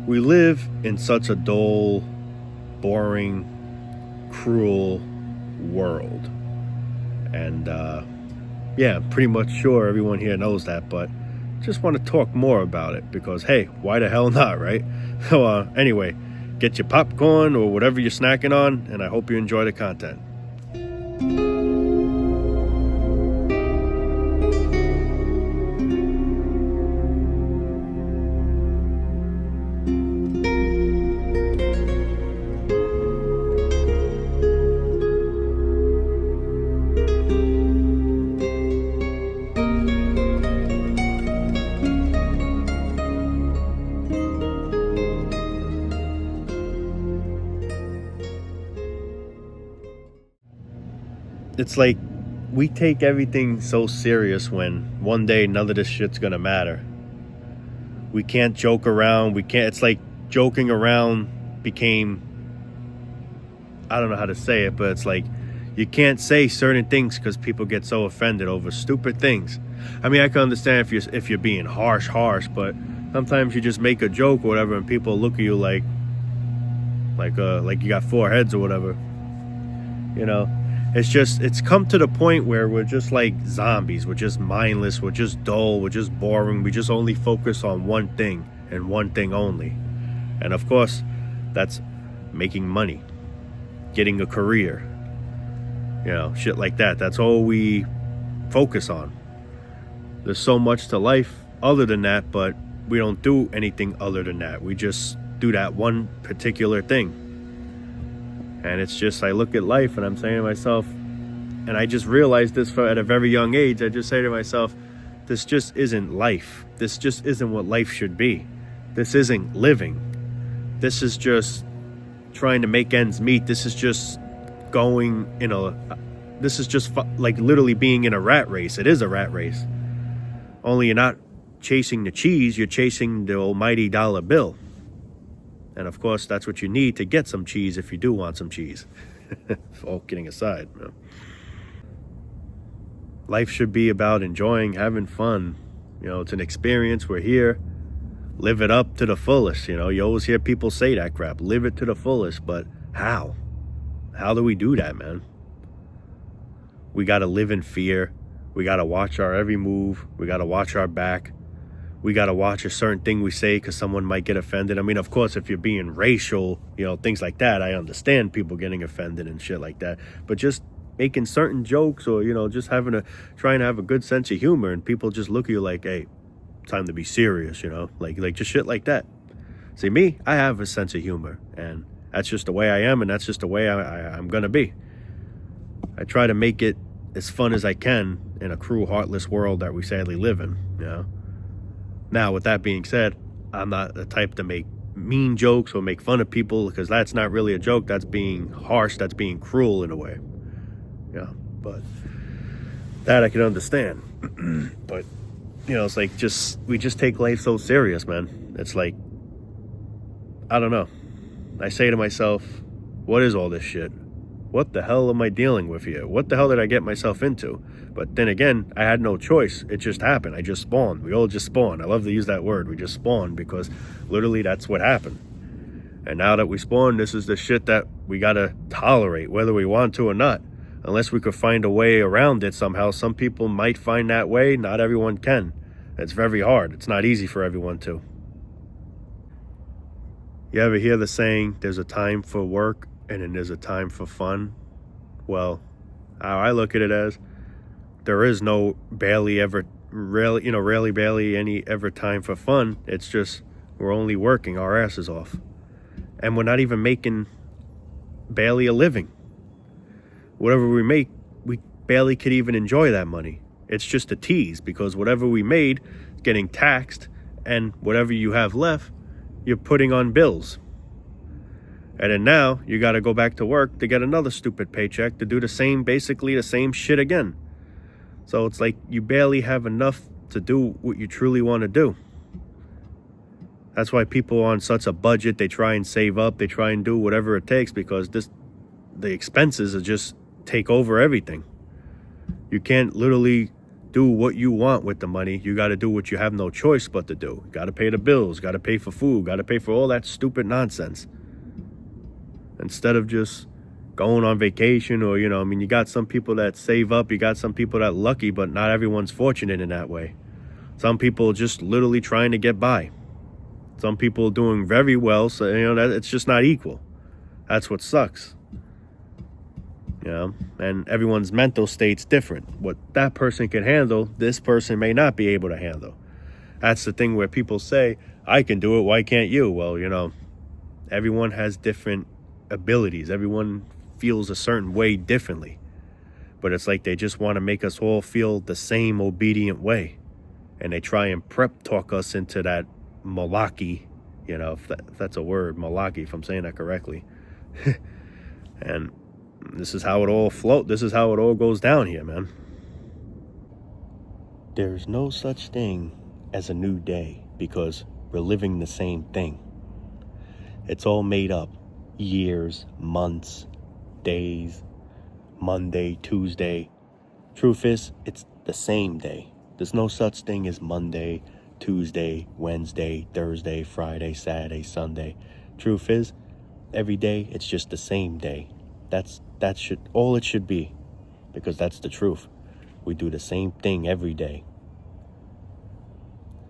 We live in such a dull, boring, cruel world. And yeah, I'm pretty much sure everyone here knows that, but just want to talk more about it because, hey, why the hell not, right? So anyway, get your popcorn or whatever you're snacking on, and I hope you enjoy the content. It's like we take everything so serious when one day none of this shit's gonna matter. We can't joke around. It's like joking around became, I don't know how to say it, but it's like you can't say certain things because people get so offended over stupid things. I mean, I can understand if you're being harsh, but sometimes you just make a joke or whatever, and people look at you like you got four heads or whatever. You know, it's come to the point where we're just like zombies. We're just mindless. We're just dull. We're just boring. We just only focus on one thing and one thing only. And of course, that's making money, getting a career, shit like that. That's all we focus on. There's so much to life other than that, but we don't do anything other than that. We just do that one particular thing. And it's just, I look at life and I'm saying to myself, and I just realized this at a very young age, I just say to myself, this just isn't life. This just isn't what life should be. This isn't living. This is just trying to make ends meet. This is just this is just like literally being in a rat race. It is a rat race. Only you're not chasing the cheese, you're chasing the almighty dollar bill. And of course, that's what you need to get some cheese if you do want some cheese. All kidding aside, man. Life should be about enjoying, having fun. It's an experience. We're here. Live it up to the fullest. You always hear people say that crap. Live it to the fullest. But how? How do we do that, man? We got to live in fear. We got to watch our every move. We got to watch our back. We got to watch a certain thing we say because someone might get offended. I mean, of course, if you're being racial, things like that, I understand people getting offended and shit like that. But just making certain jokes or, just trying to have a good sense of humor, and people just look at you like, hey, time to be serious, like just shit like that. See, me, I have a sense of humor, and that's just the way I am, and that's just the way I'm going to be. I try to make it as fun as I can in a cruel, heartless world that we sadly live in, Now, with that being said, I'm not the type to make mean jokes or make fun of people, because that's not really a joke. That's being harsh. That's being cruel in a way. But that I can understand. But, it's like we just take life so serious, man. It's like, I don't know. I say to myself, what is all this shit? What the hell am I dealing with here? What the hell did I get myself into? But then again, I had no choice. It just happened. I just spawned. We all just spawned. I love to use that word. We just spawned because literally that's what happened. And now that we spawned, this is the shit that we got to tolerate, whether we want to or not. Unless we could find a way around it somehow. Some people might find that way. Not everyone can. It's very hard. It's not easy for everyone to. You ever hear the saying, there's a time for work and then there's a time for fun? Well, how I look at it as, there is no barely any ever time for fun. It's just we're only working our asses off. And we're not even making barely a living. Whatever we make, we barely could even enjoy that money. It's just a tease because whatever we made is getting taxed, and whatever you have left, you're putting on bills. And then now you got to go back to work to get another stupid paycheck to do basically the same shit again. So it's like you barely have enough to do what you truly want to do. That's why people are on such a budget. They try and save up. They try and do whatever it takes because the expenses are just take over everything. You can't literally do what you want with the money. You got to do what you have no choice but to do. You got to pay the bills, got to pay for food, got to pay for all that stupid nonsense. Instead of just going on vacation or, you got some people that save up, you got some people that lucky, but not everyone's fortunate in that way. Some people just literally trying to get by. Some people doing very well, so, that it's just not equal. That's what sucks. And everyone's mental state's different. What that person can handle, this person may not be able to handle. That's the thing where people say, I can do it, why can't you? Well, everyone has different abilities. Everyone feels a certain way differently. But it's like they just want to make us all feel the same obedient way. And they try and prep talk us into that malarkey, if that's a word, malarkey, if I'm saying that correctly. And this is how it all this is how it all goes down here, man. There's no such thing as a new day because we're living the same thing. It's all made up. Years, months, days, Monday, Tuesday. Truth is, it's the same day. There's no such thing as Monday, Tuesday, Wednesday, Thursday, Friday, Saturday, Sunday. Truth is, every day it's just the same day. That's all it should be, because that's the truth. We do the same thing every day.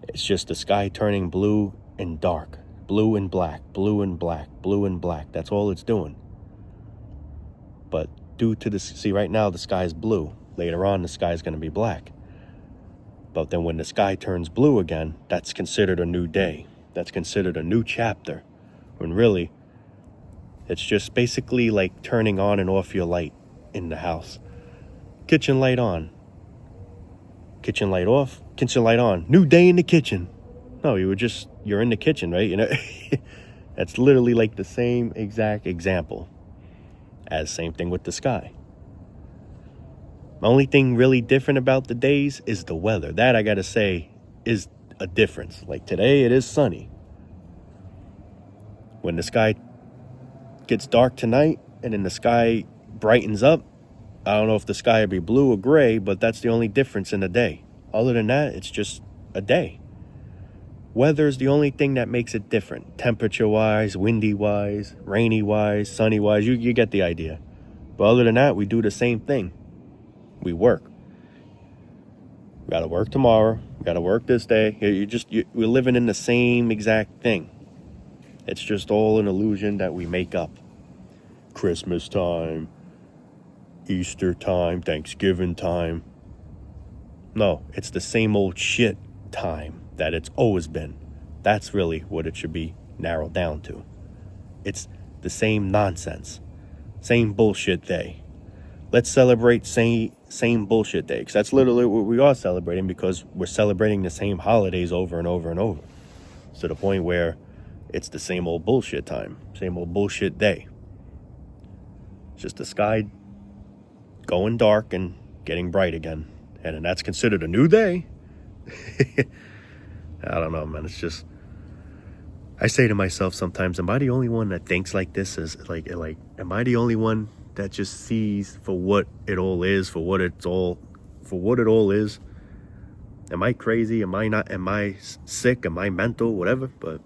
It's just the sky turning blue and dark, blue and black, blue and black, blue and black. That's all it's doing. But due to see, right now the sky is blue. Later on the sky is going to be black. But then when the sky turns blue again, that's considered a new day. That's considered a new chapter. When really, it's just basically like turning on and off your light in the house. Kitchen light on. Kitchen light off. Kitchen light on. New day in the kitchen. No, you're in the kitchen, right? That's literally like the same exact example as same thing with the sky. The only thing really different about the days is the weather. That I gotta say is a difference. Like today, it is sunny. When the sky gets dark tonight and then the sky brightens up, I don't know if the sky will be blue or gray, but that's the only difference in the day. Other than that, it's just a day. Weather is the only thing that makes it different. Temperature-wise, windy-wise, rainy-wise, sunny-wise, you get the idea. But other than that, we do the same thing. We work. We got to work tomorrow. We got to work this day. We're living in the same exact thing. It's just all an illusion that we make up. Christmas time, Easter time, Thanksgiving time. No, it's the same old shit time that it's always been. That's really what it should be narrowed down to. It's the same nonsense. Same bullshit day. Let's celebrate same bullshit day. Because that's literally what we are celebrating, because we're celebrating the same holidays over and over and over. To the point where it's the same old bullshit time. Same old bullshit day. It's just the sky going dark and getting bright again. And then that's considered a new day. I don't know, man. It's just, I say to myself sometimes, am I the only one that thinks like this? Am I the only one that just sees for what it all is, for what it all is? Am I crazy? Am I not? Am I sick? Am I mental? Whatever. But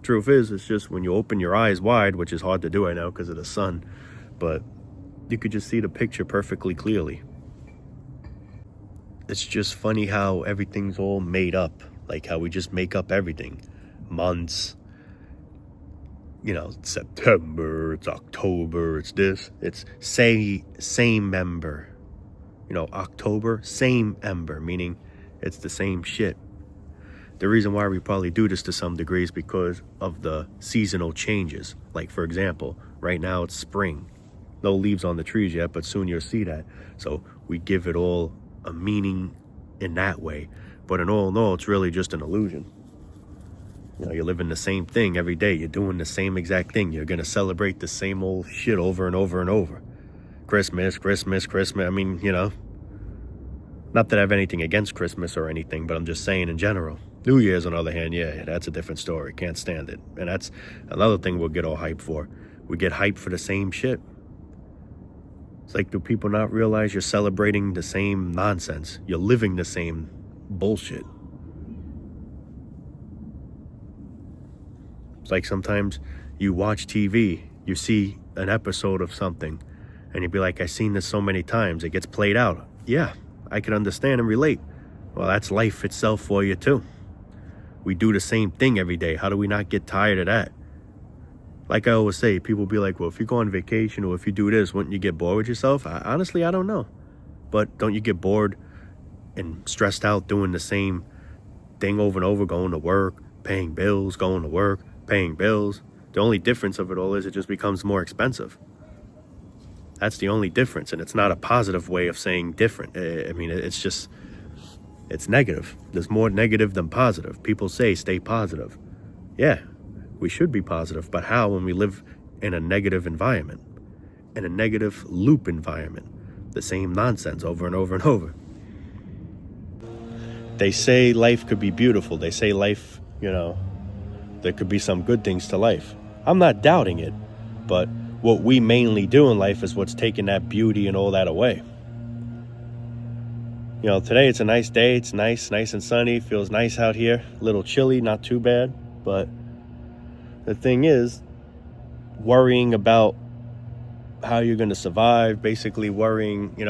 truth is, it's just when you open your eyes wide, which is hard to do right now because of the sun, but you could just see the picture perfectly clearly. It's just funny how everything's all made up, like how we just make up everything. Months, it's September, it's October, it's this, it's same ember. October, same ember, meaning it's the same shit. The reason why we probably do this to some degree is because of the seasonal changes. Like, for example, right now it's spring. No leaves on the trees yet, but soon you'll see that. So we give it all a meaning in that way. But in all, it's really just an illusion. You're living the same thing every day. You're doing the same exact thing. You're going to celebrate the same old shit over and over and over. Christmas. I mean, not that I have anything against Christmas or anything, but I'm just saying in general. New Year's, on the other hand, yeah, that's a different story. Can't stand it. And that's another thing we'll get all hyped for. We get hyped for the same shit. It's like, do people not realize you're celebrating the same nonsense? You're living the same bullshit. It's like sometimes you watch TV, you see an episode of something, and you'd be like, I've seen this so many times. It gets played out. Yeah, I can understand and relate. Well, that's life itself for you too. We do the same thing every day. How do we not get tired of that? Like I always say, people be like, well, if you go on vacation or if you do this, wouldn't you get bored with yourself? Honestly, I don't know. But don't you get bored and stressed out doing the same thing over and over, going to work, paying bills, going to work, paying bills? The only difference of it all is it just becomes more expensive. That's the only difference. And it's not a positive way of saying different. I mean, it's negative. There's more negative than positive. People say stay positive. Yeah, we should be positive. But how when we live in a negative environment, in a negative loop environment? The same nonsense over and over and over. They say life could be beautiful. They say life, there could be some good things to life. I'm not doubting it, but what we mainly do in life is what's taking that beauty and all that away. Today it's a nice day. It's nice and sunny. Feels nice out here. A little chilly, not too bad. But the thing is, worrying about how you're going to survive, basically worrying,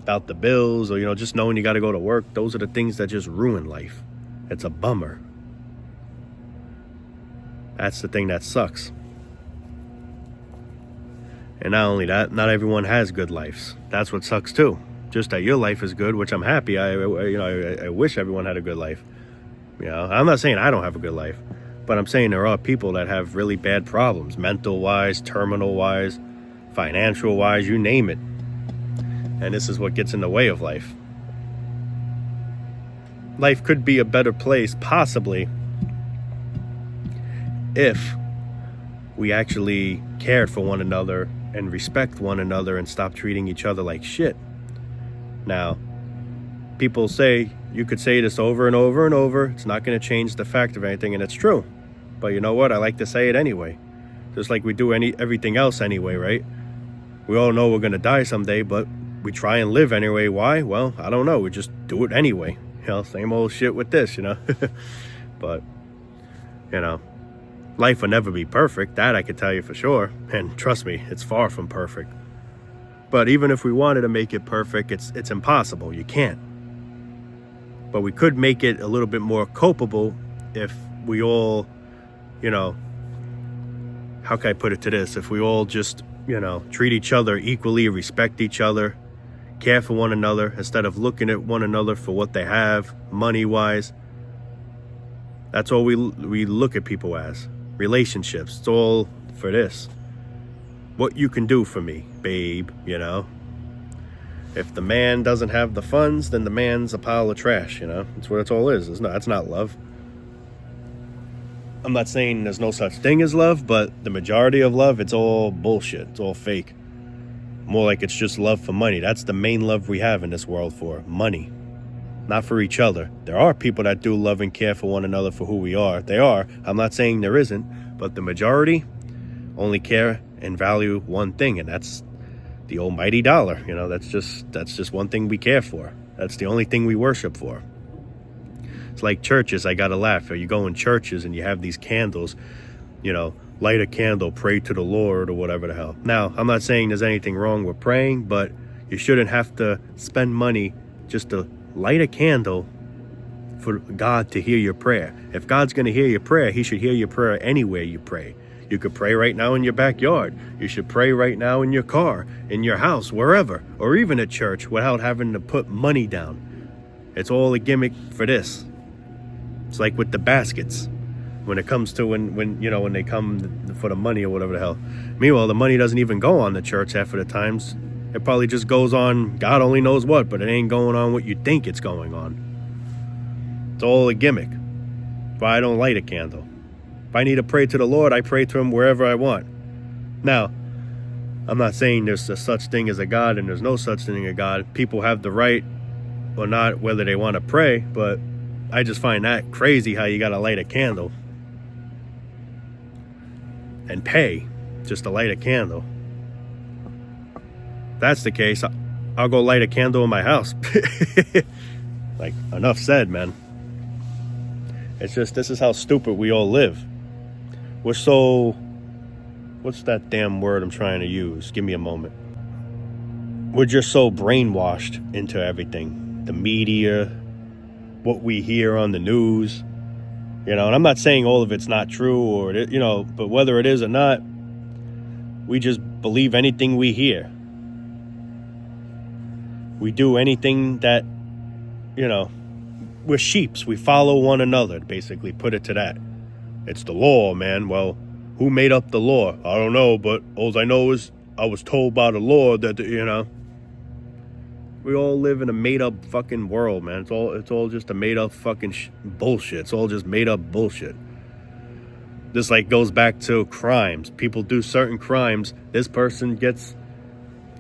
about the bills or, just knowing you got to go to work. Those are the things that just ruin life. It's a bummer. That's the thing that sucks. And not only that, not everyone has good lives. That's what sucks too. Just that your life is good, which I'm happy. I wish everyone had a good life. I'm not saying I don't have a good life, but I'm saying there are people that have really bad problems, mental-wise, terminal-wise, financial-wise, you name it. And this is what gets in the way of life. Life could be a better place, possibly, if we actually cared for one another and respect one another and stop treating each other like shit. Now, people say, you could say this over and over and over, it's not going to change the fact of anything, and it's true. But you know what? I like to say it anyway. Just like we do everything else anyway, right? We all know we're going to die someday, but we try and live anyway. Why? Well, I don't know. We just do it anyway. Same old shit with this, But, life will never be perfect. That I can tell you for sure. And trust me, it's far from perfect. But even if we wanted to make it perfect, it's impossible. You can't. But we could make it a little bit more copable if we all, how can I put it to this? If we all just, treat each other equally, respect each other, care for one another, instead of looking at one another for what they have, money-wise. That's all we look at people as. Relationships. It's all for this. What you can do for me, babe, If the man doesn't have the funds, then the man's a pile of trash, That's what it all is. That's not love. I'm not saying there's no such thing as love, but the majority of love, it's all bullshit. It's all fake. More like it's just love for money. That's the main love we have in this world, for money. Not for each other. There are people that do love and care for one another for who we are. They are. I'm not saying there isn't, but the majority only care and value one thing, and that's the almighty dollar. That's just one thing we care for. That's the only thing we worship for. It's like churches. I gotta laugh. You go in churches and you have these candles, light a candle, pray to the Lord or whatever the hell. Now, I'm not saying there's anything wrong with praying, but you shouldn't have to spend money just to light a candle for God to hear your prayer. If God's going to hear your prayer, he should hear your prayer anywhere you pray. You could pray right now in your backyard. You should pray right now in your car, in your house, wherever, or even at church without having to put money down. It's all a gimmick for this. It's like with the baskets. When it comes to when they come for the money or whatever the hell. Meanwhile, the money doesn't even go on the church half of the times. It probably just goes on God only knows what, but it ain't going on what you think it's going on. It's all a gimmick. But I don't light a candle. If I need to pray to the Lord, I pray to him wherever I want. Now, I'm not saying there's a such thing as a God and there's no such thing as a God. People have the right or not whether they want to pray, but I just find that crazy how you got to light a candle and pay just to light a candle. that's the case, I'll go light a candle in my house. Like, enough said, man. It's just, this is how stupid we all live. We're so, what's that damn word I'm trying to use? Give me a moment. We're just so brainwashed into everything. The media, what we hear on the news, you know, and I'm not saying all of it's not true or, you know, but whether it is or not, we just believe anything we hear. We do anything that, you know, we're sheeps. We follow one another, basically, put it to that. It's the law, man. Well, who made up the law? I don't know, but all I know is I was told by the law that, you know. We all live in a made-up fucking world, man. It's all just a made-up fucking bullshit. It's all just made-up bullshit. This, like, goes back to crimes. People do certain crimes. This person gets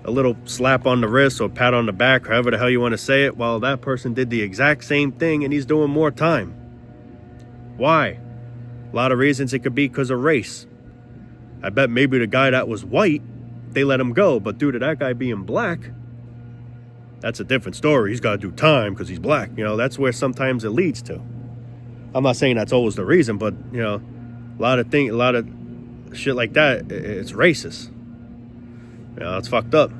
a little slap on the wrist or pat on the back, however the hell you want to say it, while that person did the exact same thing and he's doing more time. Why? A lot of reasons. It could be because of race. I bet maybe the guy that was white, they let him go, but due to that guy being black, that's a different story. He's got to do time because he's black. You know, that's where sometimes it leads to. I'm not saying that's always the reason, but, you know, a lot of shit like that, it's racist. You know, it's fucked up.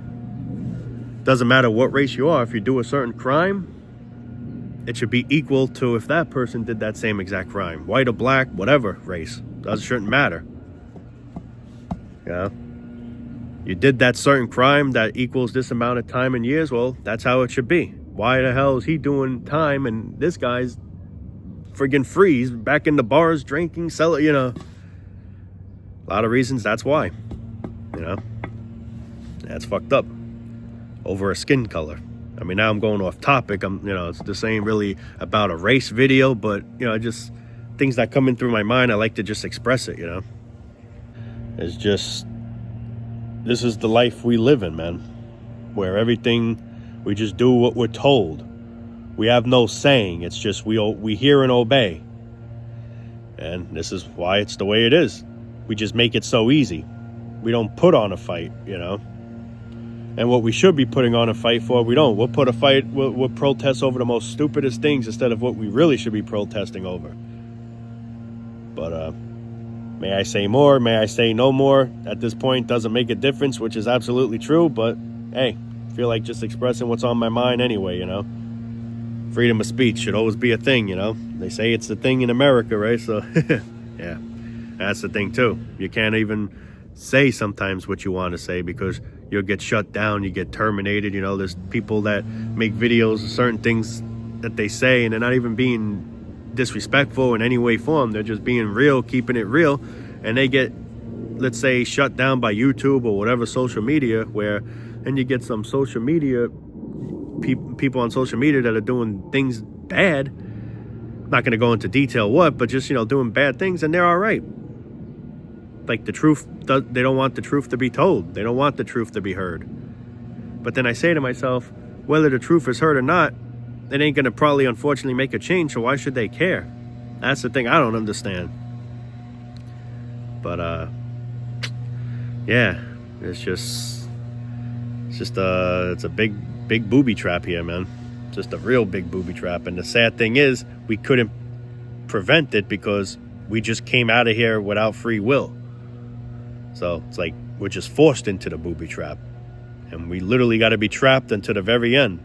Doesn't matter what race you are. If you do a certain crime, it should be equal to if that person did that same exact crime. White or black, whatever race. Shouldn't matter. You know? You did that certain crime that equals this amount of time and years, well, that's how it should be. Why the hell is he doing time and this guy's friggin' free? He's back in the bars, drinking, selling, you know. A lot of reasons, that's why. You know? That's fucked up. Over a skin color. I mean, now I'm going off topic. This ain't really about a race video, but, you know, just things that come in through my mind, I like to just express it, you know. It's just, this is the life we live in, man. Where everything, we just do what we're told. We have no saying. It's just we hear and obey. And this is why it's the way it is. We just make it so easy. We don't put on a fight, you know. And what we should be putting on a fight for, we don't. We'll put a fight, we'll protest over the most stupidest things instead of what we really should be protesting over. But, may I say more, may I say no more? At this point, doesn't make a difference, which is absolutely true. But, hey, I feel like just expressing what's on my mind anyway, you know. Freedom of speech should always be a thing, you know. They say it's the thing in America, right? So, yeah, that's the thing, too. You can't even say sometimes what you want to say because you'll get shut down, you get terminated. You know, there's people that make videos of certain things that they say and they're not even being disrespectful in any way, form. They're just being real, keeping it real, and they get, let's say, shut down by YouTube or whatever social media, and you get some social media people on social media that are doing things bad. I'm not going to go into detail what, but just, you know, doing bad things, and they're all right. Like, the truth, they don't want the truth to be told. They don't want the truth to be heard. But then I say to myself, whether the truth is heard or not, it ain't going to probably, unfortunately, make a change, so why should they care? That's the thing I don't understand. But, yeah, it's a big booby trap here, man. Just a real big booby trap. And the sad thing is, we couldn't prevent it because we just came out of here without free will. So it's like we're just forced into the booby trap. And we literally got to be trapped until the very end.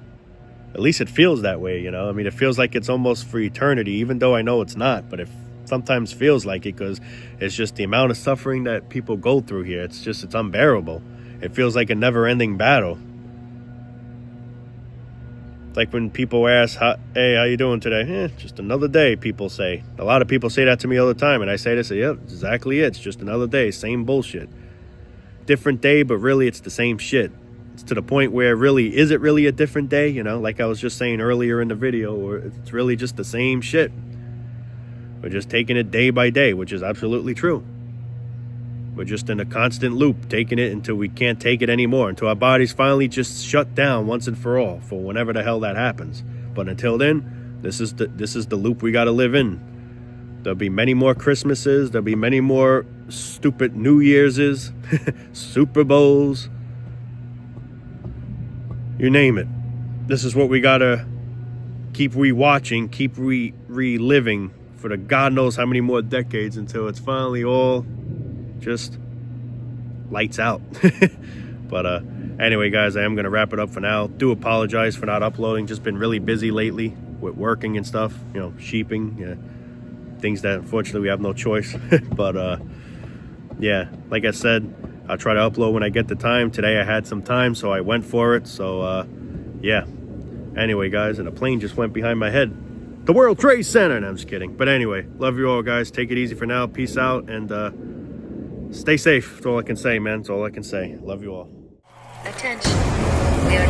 At least it feels that way, you know. I mean, it feels like it's almost for eternity, even though I know it's not. But it sometimes feels like it because it's just the amount of suffering that people go through here. It's unbearable. It feels like a never-ending battle. Like when people ask, hey, how you doing today? Just another day, people say. A lot of people say that to me all the time, and I say this, yep, exactly it. It's just another day, same bullshit. Different day, but really it's the same shit. It's to the point where really, is it really a different day? You know, like I was just saying earlier in the video, or it's really just the same shit. We're just taking it day by day, which is absolutely true. We're just in a constant loop, taking it until we can't take it anymore, until our bodies finally just shut down once and for all, for whenever the hell that happens. But until then, this is the loop we got to live in. There'll be many more Christmases. There'll be many more stupid New Year's, Super Bowls. you name it. This is what we gotta keep rewatching, keep reliving for the God knows how many more decades until it's finally all just lights out. But anyway, guys, I am gonna wrap it up for now. Do apologize for not uploading. Just been really busy lately with working and stuff, you know, sheeping, things that unfortunately we have no choice. But yeah, like I said, I'll try to upload when I get the time. Today I had some time, so I went for it. So yeah, anyway, guys, and a plane just went behind my head. The World Trade Center. And I'm just kidding. But anyway, love you all, guys. Take it easy for now. Peace out, and stay safe. That's all I can say, man. That's all I can say. Love you all. Attention. We are